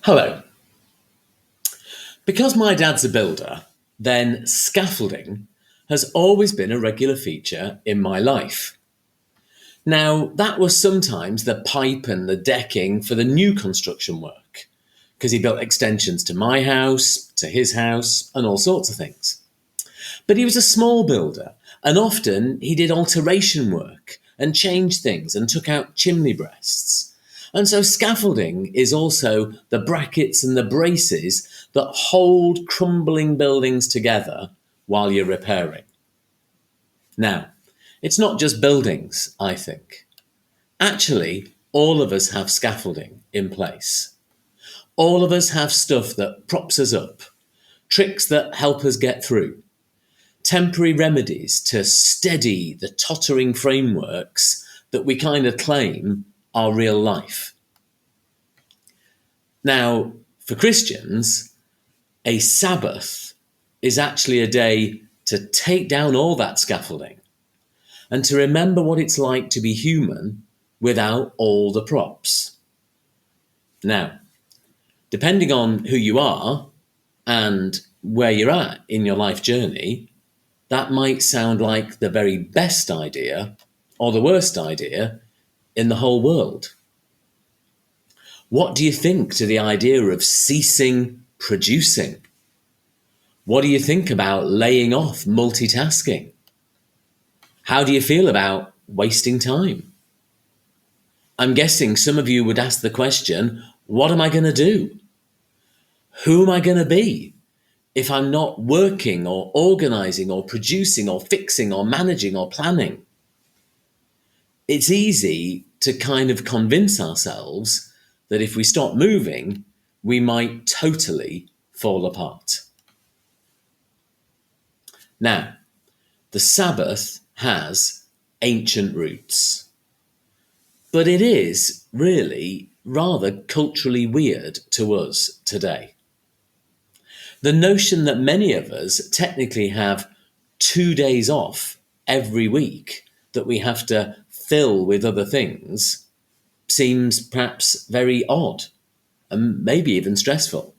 Hello. Because my dad's a builder, then scaffolding has always been a regular feature in my life. Now, that was sometimes the pipe and the decking for the new construction work, because he built extensions to my house, to his house, and all sorts of things. But he was a small builder, and often he did alteration work and changed things and took out chimney breasts. And so scaffolding is also the brackets and the braces that hold crumbling buildings together while you're repairing. Now, it's not just buildings, I think. Actually, all of us have scaffolding in place. All of us have stuff that props us up, tricks that help us get through, temporary remedies to steady the tottering frameworks that we kind of claim are real life. Now, for Christians, a Sabbath is actually a day to take down all that scaffolding and to remember what it's like to be human without all the props. Now, depending on who you are and where you're at in your life journey, that might sound like the very best idea or the worst idea in the whole world. What do you think to the idea of ceasing producing? What do you think about laying off multitasking? How do you feel about wasting time? I'm guessing some of you would ask the question, what am I going to do? Who am I going to be if I'm not working or organising or producing or fixing or managing or planning? It's easy to kind of convince ourselves that if we stop moving, we might totally fall apart. Now, the Sabbath has ancient roots, but it is really rather culturally weird to us today. The notion that many of us technically have 2 days off every week that we have to fill with other things seems perhaps very odd and maybe even stressful.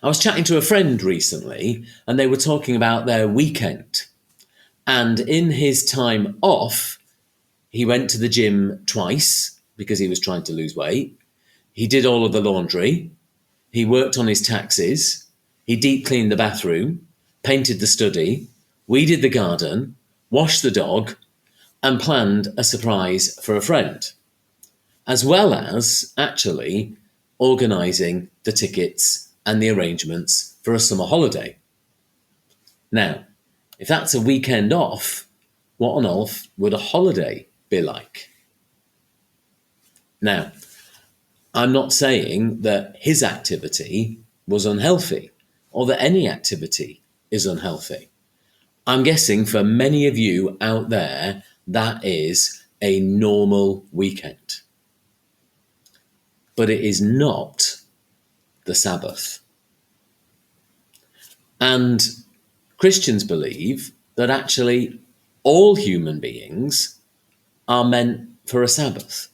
I was chatting to a friend recently and they were talking about their weekend. And in his time off, he went to the gym twice because he was trying to lose weight. He did all of the laundry. He worked on his taxes. He deep cleaned the bathroom, painted the study, weeded the garden, washed the dog, and planned a surprise for a friend, as well as actually organising the tickets and the arrangements for a summer holiday. Now, if that's a weekend off, what on earth would a holiday be like? Now, I'm not saying that his activity was unhealthy or that any activity is unhealthy. I'm guessing for many of you out there, that is a normal weekend. But it is not the Sabbath. And Christians believe that actually all human beings are meant for a Sabbath.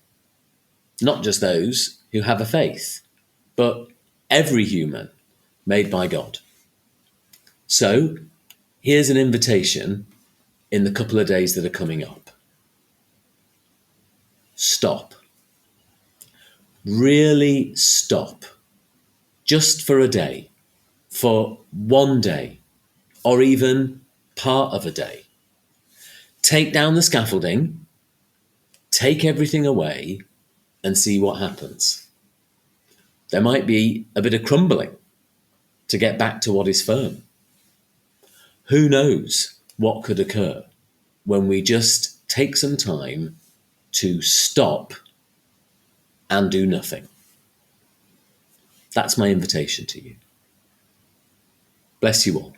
Not just those who have a faith, but every human made by God. So here's an invitation in the couple of days that are coming up. Stop. Really stop. Just for a day, for one day, or even part of a day. Take down the scaffolding, take everything away, and see what happens. There might be a bit of crumbling to get back to what is firm. Who knows what could occur when we just take some time to stop and do nothing. That's my invitation to you. Bless you all.